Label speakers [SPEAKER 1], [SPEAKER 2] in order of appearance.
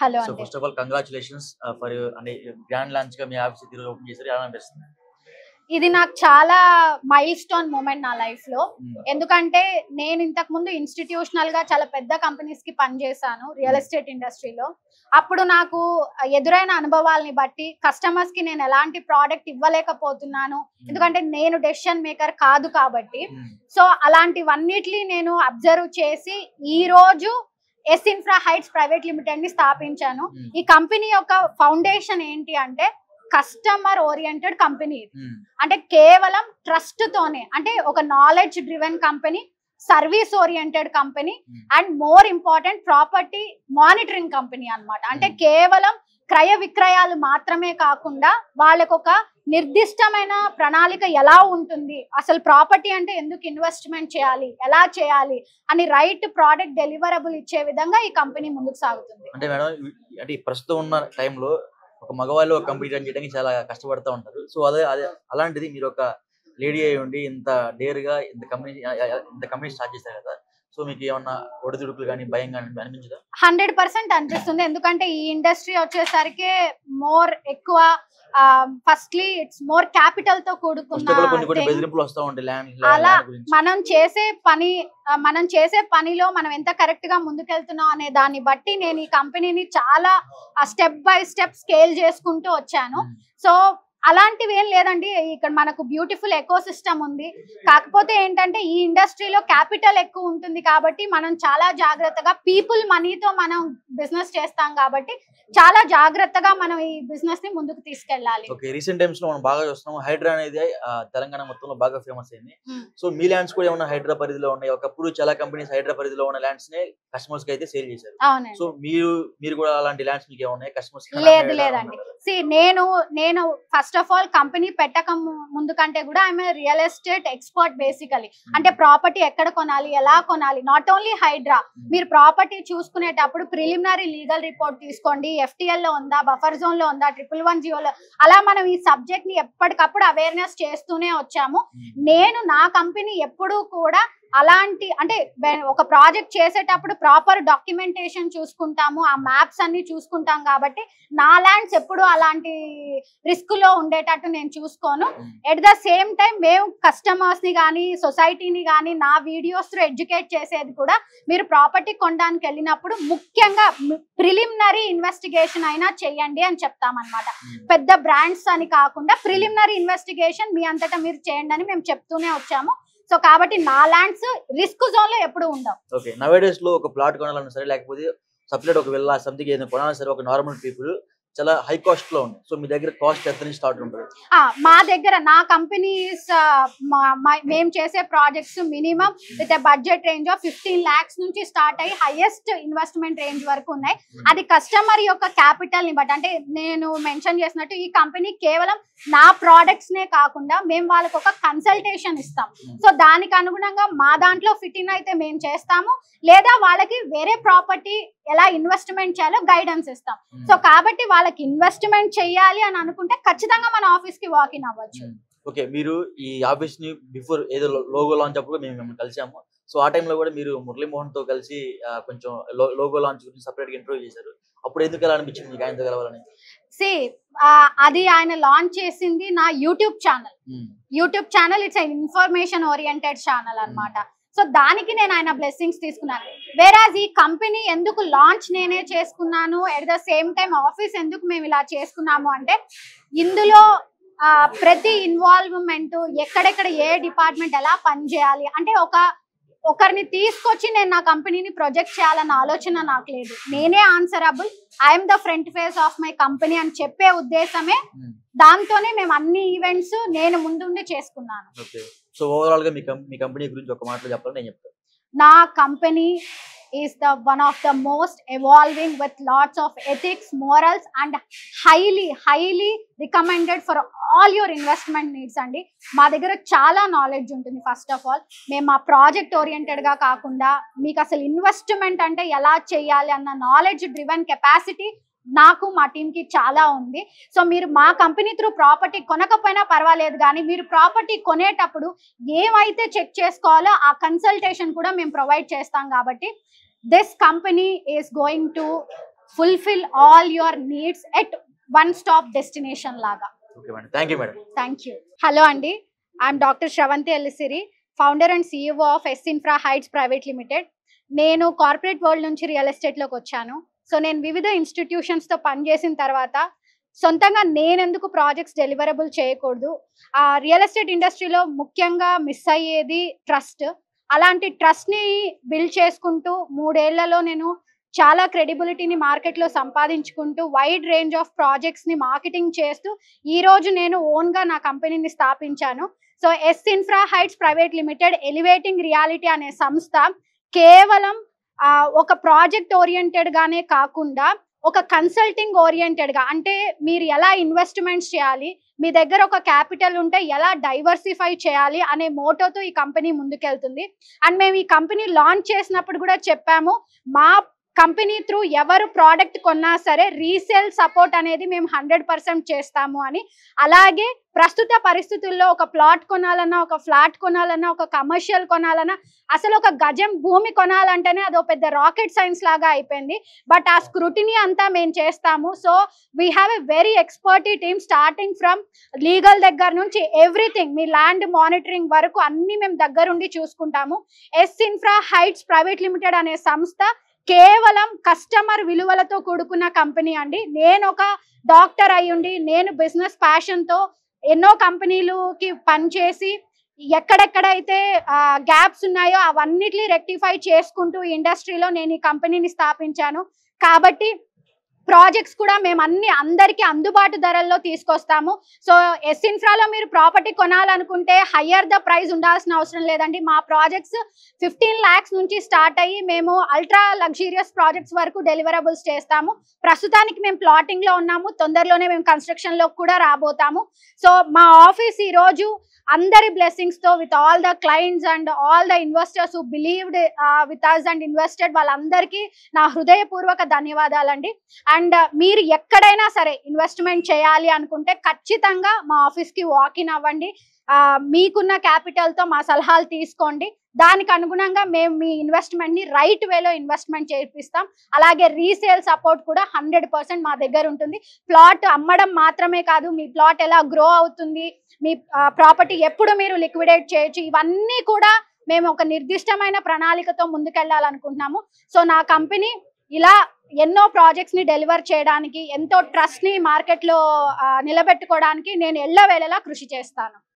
[SPEAKER 1] Hello
[SPEAKER 2] so
[SPEAKER 1] అండి.
[SPEAKER 2] First of all congratulations for అంటే grand launch గా మీ ఆఫీస్ ఈరోజు ఓపెన్ చేశారు. ఎలా అనిపిస్తుంది?
[SPEAKER 1] ఇది నాకు చాలా మైల్ స్టోన్ మూమెంట్ నా లైఫ్ లో. ఎందుకంటే నేను ఇంతకు ముందు ఇన్స్టిట్యూషనల్ గా చాలా పెద్ద కంపెనీస్ కి పనిచేశాను రియల్ ఎస్టేట్ ఇండస్ట్రీలో. అప్పుడు నాకు ఎదురైన అనుభవాల్ని బట్టి కస్టమర్స్ కి నేను ఎలాంటి ప్రోడక్ట్ ఇవ్వలేకపోతున్నాను, ఎందుకంటే నేను డెసిషన్ మేకర్ కాదు కాబట్టి. సో అలాంటివన్నిటిని నేను అబ్జర్వ్ చేసి ఈ రోజు S infra heights private limited ని స్థాపించాను. ఈ కంపెనీ యొక్క ఫౌండేషన్ ఏంటి అంటే కస్టమర్ ఓరియంటెడ్ కంపెనీ. అంటే కేవలం ట్రస్ట్ తోనే, అంటే ఒక knowledge driven company, service oriented company and more important property monitoring company అన్నమాట. అంటే కేవలం క్రయ విక్రయాలు మాత్రమే కాకుండా వాళ్ళకు ఒక నిర్దిష్టమైన ప్రణాళిక ఎలా ఉంటుంది, అసలు ప్రాపర్టీ అంటే ఎందుకు ఇన్వెస్ట్మెంట్ చేయాలి, ఎలా చేయాలి అని రైట్ ప్రోడక్ట్ డెలివరబుల్ ఇచ్చే విధంగా ఈ కంపెనీ ముందుకు సాగుతుంది.
[SPEAKER 2] అంటే మేడం, అంటే ప్రస్తుతం ఉన్న టైంలో ఒక మగవాళ్ళు ఒక కంపెనీ రన్ చేయడానికి చాలా కష్టపడుతూ ఉంటారు. సో అదే అదే అలాంటిది మీరు ఒక లేడీ అయి ఉండి ఇంత డేర్ గా ఇంత కంపెనీ స్టార్ట్ చేశారు కదా. సో మీకు ఏమన్నా ఒడిదుడుకులు కానీ భయం కానీ అనిపించదా?
[SPEAKER 1] 100% అనిపిస్తుంది. ఎందుకంటే ఈ ఇండస్ట్రీ వచ్చేసరికి మోర్ ఎక్కువ ఫస్ట్లీ ఇట్స్ మోర్ క్యాపిటల్ తో కూడుకున్న
[SPEAKER 2] బెదిరింపులు వస్తూ ఉంటాయి
[SPEAKER 1] అలా మనం చేసే పనిలో మనం ఎంత కరెక్ట్ గా ముందుకెళ్తున్నాం అనే దాన్ని బట్టి నేను ఈ కంపెనీని చాలా స్టెప్ బై స్టెప్ స్కేల్ చేసుకుంటూ వచ్చాను. సో అలాంటివి ఏం లేదండి, ఇక్కడ మనకు బ్యూటిఫుల్ ఎకో సిస్టమ్ ఉంది. కాకపోతే ఏంటంటే ఈ ఇండస్ట్రీలో క్యాపిటల్ ఎక్కువ ఉంటుంది కాబట్టి మనం చాలా జాగ్రత్తగా పీపుల్ మనీతో మనం బిజినెస్ చేస్తాం కాబట్టి చాలా జాగ్రత్తగా మనం ఈ బిజినెస్ ని ముందుకు తీసుకెళ్ళాలి.
[SPEAKER 2] ఓకే, రీసెంట్ టైమ్స్ లో మనం బాగా చూస్తున్నాం హైడ్రా అనేది తెలంగాణ మొత్తంలో బాగా ఫేమస్ అయింది. సో మీ ల్యాండ్స్ కూడా ఏమన్నా హైడ్రా పరిధిలో ఉన్నాయి? ఒకప్పుడు చాలా కంపెనీస్ హైడ్రా పరిధిలో ఉన్న ల్యాండ్స్ నే కస్టమర్స్ కి అయితే సేల్ చేశారు. సో మీరు కూడా అలాంటి ల్యాండ్స్ మీకు ఏమన్నాయి కస్టమర్స్?
[SPEAKER 1] లేదండి. నేను ఫస్ట్ ఆఫ్ ఆల్ కంపెనీ పెట్టక ముందు కంటే కూడా I'm real estate expert basically. అంటే ప్రాపర్టీ ఎక్కడ కొనాలి, ఎలా కొనాలి, నాట్ ఓన్లీ హైడ్రా. మీరు ప్రాపర్టీ చూసుకునేటప్పుడు ప్రిలిమినరీ లీగల్ రిపోర్ట్ తీసుకోండి, FTL లో ఉందా, బఫర్ జోన్ లో ఉందా, 111 లో. అలా మనం ఈ సబ్జెక్ట్ ని ఎప్పటికప్పుడు అవేర్నెస్ చేస్తూనే వచ్చాము. నేను నా కంపెనీ ఎప్పుడూ కూడా అలాంటి, అంటే ఒక ప్రాజెక్ట్ చేసేటప్పుడు ప్రాపర్ డాక్యుమెంటేషన్ చూసుకుంటాము, ఆ మ్యాప్స్ అన్ని చూసుకుంటాం కాబట్టి నా ల్యాండ్స్ ఎప్పుడు అలాంటి రిస్క్ లో ఉండేటట్టు నేను చూసుకోను. ఎట్ ద సేమ్ టైం మేము కస్టమర్స్ ని కానీ సొసైటీని కానీ నా వీడియోస్ త్రూ ఎడ్యుకేట్ చేసేది కూడా మీరు ప్రాపర్టీ కొనడానికి వెళ్ళినప్పుడు ముఖ్యంగా ప్రిలిమినరీ ఇన్వెస్టిగేషన్ అయినా చెయ్యండి అని చెప్తామన్నమాట. పెద్ద బ్రాండ్స్ అని కాకుండా ప్రిలిమినరీ ఇన్వెస్టిగేషన్ మీ అంతటా మీరు చేయండి అని మేము చెప్తూనే వచ్చాము. సో కాబట్టి నా ల్యాండ్స్ రిస్క్ జోన్ లో ఎప్పుడు ఉండవు.
[SPEAKER 2] ఓకే, నవేడేస్ లో ఒక ప్లాట్ కొనాలన్నా సరే, లేకపోతే సపరేట్ ఒక విల్లా సంథింగ్ ఏదైనా కొనాలన్నా సరే, ఒక నార్మల్ పీపుల్ చాలా హై కాస్ట్ లో ఉంది. సో మీ దగ్గర కాస్ట్ ఎంత నుంచి స్టార్ట్ ఉంటుంది?
[SPEAKER 1] మా దగ్గర నా కంపెనీస్ మేము చేసే projects minimum with budget range of 15 lakhs నుంచి స్టార్ట్ అయ్యి హైయెస్ట్ ఇన్వెస్ట్మెంట్ రేంజ్ వరకు ఉన్నాయి. అది కస్టమర్ యొక్క క్యాపిటల్ ని బట్టి. అంటే నేను మెన్షన్ చేసినట్టు ఈ కంపెనీ కేవలం నా ప్రోడక్ట్స్ నే కాకుండా మేము వాళ్ళకి ఒక కన్సల్టేషన్ ఇస్తాం. సో దానికి అనుగుణంగా మా దాంట్లో ఫిట్ ఇన్ అయితే మేము చేస్తాము, లేదా వాళ్ళకి వేరే ప్రాపర్టీ ఎలా ఇన్వెస్ట్మెంట్ చేయాలో గైడెన్స్ ఇస్తాం. సో కాబట్టి వాళ్ళకి ఇన్వెస్ట్మెంట్ చేయాలి అని అనుకుంటే ఖచ్చితంగా మన ఆఫీస్ కి వాకిన్ అవ్వచ్చు.
[SPEAKER 2] ఓకే, మీరు ఈ ఆఫీస్ ని బిఫోర్ ఏదో లోగో లాంచ్ అప్పుడు మేము కలిసాము. సో ఆ టైంలో కూడా మీరు మురళీమోహన్ తో కలిసి కొంచెం లోగో లాంచ్ గురించి సపరేట్ గా ఇంటర్వ్యూ చేశారు. అప్పుడు ఎందుకు ఎలా అనిపించింది మీకు ఆయనతో కలవాలని?
[SPEAKER 1] అది ఆయన లాంచ్ చేసింది నా YouTube channel. It's information oriented channel అన్నమాట. సో దానికి నేను ఆయన బ్లెస్సింగ్స్ తీసుకున్నాను. వేరాజ్ ఈ కంపెనీ ఎందుకు లాంచ్ నేనే చేసుకున్నాను, at the same time office ఎందుకు మేము ఇలా చేసుకున్నాము అంటే ఇందులో ప్రతి ఇన్వాల్వ్మెంట్, ఎక్కడెక్కడ ఏ డిపార్ట్మెంట్ ఎలా పనిచేయాలి, అంటే ఒకరిని తీసుకొచ్చి నేను నా కంపెనీని ప్రొజెక్ట్ చేయాలన్న ఆలోచన నాకు లేదు. నేనే answerable, I'm the front face of my company అని చెప్పే ఉద్దేశమే, దాంతోనే మేము అన్ని ఈవెంట్స్ నేను ముందుండి చేసుకున్నాను.
[SPEAKER 2] సో ఓవరాల్ గా మీ కంపెనీ గురించి ఒక మాటలో చెప్పాలని నేను చెప్తాను.
[SPEAKER 1] నా company is the one of the most evolving with lots of ethics, morals and highly recommended for all your investment needs అండి. మా దగ్గర చాలా నాలెడ్జ్ ఉంటుంది. ఫస్ట్ ఆఫ్ ఆల్ మేము మా ప్రాజెక్ట్ ఓరియంటెడ్ గా కాకుండా మీకు అసలు ఇన్వెస్ట్మెంట్ అంటే ఎలా చేయాలి అన్న నాలెడ్జ్ డ్రివెన్ కెపాసిటీ నాకు మా టీమ్ కి చాలా ఉంది. సో మీరు మా కంపెనీ త్రూ ప్రాపర్టీ కొనకపోయినా పర్వాలేదు, కానీ మీరు ప్రాపర్టీ కొనేటప్పుడు ఏమైతే చెక్ చేసుకోవాలో ఆ కన్సల్టేషన్ కూడా మేము ప్రొవైడ్ చేస్తాం. కాబట్టి this company is going to fulfil all your needs at one stop destination లాగా.
[SPEAKER 2] Okay madam, thank you madam.
[SPEAKER 1] Thank you. Hello అండి, I'm doctor Sravanthi Ellisiri, founder and CEO of S infra heights private limited. నేను corporate world నుంచి real ఎస్టేట్లోకి వచ్చాను. So నేను వివిధ ఇన్స్టిట్యూషన్స్తో పనిచేసిన తర్వాత సొంతంగా నేనెందుకు ప్రాజెక్ట్స్ డెలివరబుల్ చేయకూడదు, ఆ రియల్ ఎస్టేట్ ఇండస్ట్రీలో ముఖ్యంగా మిస్ అయ్యేది ట్రస్ట్. అలాంటి ట్రస్ట్ని బిల్డ్ చేసుకుంటూ 3 ఏళ్లలో నేను చాలా క్రెడిబిలిటీని మార్కెట్లో సంపాదించుకుంటూ వైడ్ రేంజ్ ఆఫ్ ప్రాజెక్ట్స్ని మార్కెటింగ్ చేస్తూ ఈరోజు నేను ఓన్గా నా కంపెనీని స్థాపించాను. So S infra heights private limited elevating reality అనే సంస్థ కేవలం ఒక ప్రాజెక్ట్ ఓరియంటెడ్గానే కాకుండా ఒక కన్సల్టింగ్ ఓరియంటెడ్గా, అంటే మీరు ఎలా ఇన్వెస్ట్మెంట్స్ చేయాలి, మీ దగ్గర ఒక క్యాపిటల్ ఉంటే ఎలా డైవర్సిఫై చేయాలి అనే మోటోతో ఈ కంపెనీ ముందుకెళ్తుంది. అండ్ మేము ఈ కంపెనీ లాంచ్ చేసినప్పుడు కూడా చెప్పాము, మా కంపెనీ త్రూ ఎవరు ప్రోడక్ట్ కొన్నా సరే రీసేల్ సపోర్ట్ అనేది మేము 100% చేస్తాము అని. అలాగే ప్రస్తుత పరిస్థితుల్లో ఒక ప్లాట్ కొనాలన్నా, ఒక ఫ్లాట్ కొనాలన్నా, ఒక కమర్షియల్ కొనాలన్నా, అసలు ఒక గజం భూమి కొనాలంటేనే అదో పెద్ద రాకెట్ సైన్స్ లాగా అయిపోయింది. బట్ ఆ స్క్రూటినీ అంతా మేము చేస్తాము. So we have a very ఎక్స్పర్టీ team, starting from legal దగ్గర నుంచి ఎవ్రీథింగ్, మీ ల్యాండ్ మానిటరింగ్ వరకు అన్ని మేము దగ్గరుండి చూసుకుంటాము. S infra heights private limited అనే సంస్థ కేవలం కస్టమర్ విలువలతో కూడుకున్న కంపెనీ అండి. నేను ఒక డాక్టర్ అయ్యుండి, నేను బిజినెస్ ప్యాషన్తో ఎన్నో కంపెనీలకి పనిచేసి ఎక్కడెక్కడైతే గ్యాప్స్ ఉన్నాయో అవన్నిటిని రెక్టిఫై చేసుకుంటూ ఇండస్ట్రీలో నేను ఈ కంపెనీని స్థాపించాను. కాబట్టి ప్రాజెక్ట్స్ కూడా మేము అందరికీ అందుబాటు ధరల్లో తీసుకొస్తాము. సో ఎస్ ఇన్ఫ్రాలో మీరు ప్రాపర్టీ కొనాలనుకుంటే హయ్యర్ ద ప్రైస్ ఉండాల్సిన అవసరం లేదండి. మా ప్రాజెక్ట్స్ 15 lakhs నుంచి స్టార్ట్ అయ్యి మేము అల్ట్రా లగ్జీరియస్ ప్రాజెక్ట్స్ వరకు డెలివరబుల్స్ చేస్తాము. ప్రస్తుతానికి మేము ప్లాటింగ్లో ఉన్నాము, తొందరలోనే మేము కన్స్ట్రక్షన్లో కూడా రాబోతాము. సో మా ఆఫీస్ ఈరోజు అందరి బ్లెస్సింగ్స్తో with all the clients and all the investors who believed with us and invested, వాళ్ళందరికీ నా హృదయపూర్వక ధన్యవాదాలండి. అండ్ మీరు ఎక్కడైనా సరే ఇన్వెస్ట్మెంట్ చేయాలి అనుకుంటే ఖచ్చితంగా మా ఆఫీస్కి వాకిన్ అవ్వండి. మీకున్న క్యాపిటల్తో మా సలహాలు తీసుకోండి. దానికి అనుగుణంగా మేము మీ ఇన్వెస్ట్మెంట్ని రైట్ వేలో ఇన్వెస్ట్మెంట్ చేపిస్తాం. అలాగే రీసేల్ సపోర్ట్ కూడా 100% మా దగ్గర ఉంటుంది. ప్లాట్ అమ్మడం మాత్రమే కాదు, మీ ప్లాట్ ఎలా గ్రో అవుతుంది, మీ ప్రాపర్టీ ఎప్పుడు మీరు లిక్విడేట్ చేయొచ్చు, ఇవన్నీ కూడా మేము ఒక నిర్దిష్టమైన ప్రణాళికతో ముందుకెళ్ళాలనుకుంటున్నాము. సో నా కంపెనీ ఇలా ఎన్నో ప్రాజెక్ట్స్ని డెలివర్ చేయడానికి, ఎంతో ట్రస్ట్ని మార్కెట్లో నిలబెట్టుకోవడానికి నేను ఎల్లవేళలా కృషి చేస్తాను.